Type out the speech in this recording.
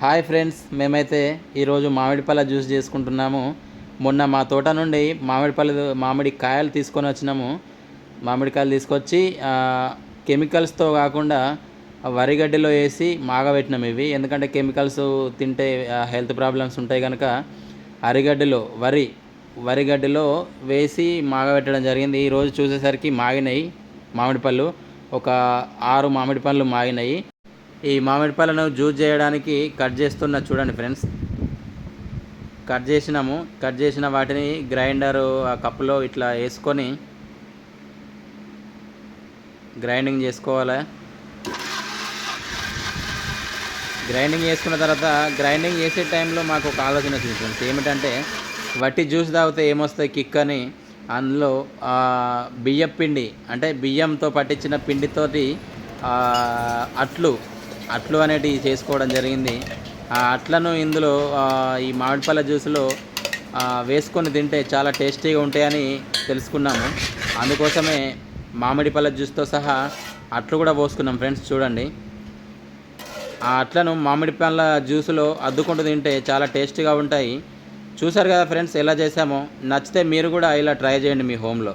Hi friends, మేమైతే ఈరోజు మామిడి పళ్ళ జ్యూస్ చేసుకుంటున్నాము. మొన్న మా తోట నుండి మామిడి కాయలు తీసుకొని వచ్చినాము. మామిడికాయలు తీసుకొచ్చి కెమికల్స్తో కాకుండా వరిగడ్డిలో వేసి మాగబెట్టినాము. ఇవి ఎందుకంటే కెమికల్స్ తింటే హెల్త్ ప్రాబ్లమ్స్ ఉంటాయి కనుక అరిగడ్డిలో వరిగడ్డిలో వేసి మాగబెట్టడం జరిగింది. ఈరోజు చూసేసరికి మాగినాయి మామిడి పళ్ళు. ఒక 6 మామిడి పళ్ళు మాగినాయి. ఈ మామిడి పళ్ళను జ్యూస్ చేయడానికి కట్ చేస్తున్నా చూడండి ఫ్రెండ్స్. కట్ చేసిన వాటిని గ్రైండరు ఆ కప్పులో ఇట్లా వేసుకొని గ్రైండింగ్ చేసుకోవాలి. గ్రైండింగ్ చేసుకున్న తర్వాత గ్రైండింగ్ చేసే టైంలో మాకు ఒక ఆలోచన వచ్చింది ఫ్రెండ్స్. ఏమిటంటే వట్టి జ్యూస్ తాగితే ఏమొస్తాయి కిక్ అని, అందులో బియ్యం పిండి అంటే బియ్యంతో పట్టించిన పిండితోటి అట్లు అనేటివి చేసుకోవడం జరిగింది. ఆ అట్లను ఇందులో ఈ మామిడిపళ్ళ జ్యూస్లో వేసుకొని తింటే చాలా టేస్టీగా ఉంటాయని తెలుసుకున్నాము. అందుకోసమే మామిడిపళ్ళ జ్యూస్తో సహా అట్లు కూడా పోసుకున్నాం ఫ్రెండ్స్. చూడండి, ఆ అట్లను మామిడి పళ్ళ జ్యూస్లో అద్దుకుంటూ తింటే చాలా టేస్టీగా ఉంటాయి. చూసారు కదా ఫ్రెండ్స్ ఎలా చేసామో. నచ్చితే మీరు కూడా ఇలా ట్రై చేయండి మీ హోమ్లో.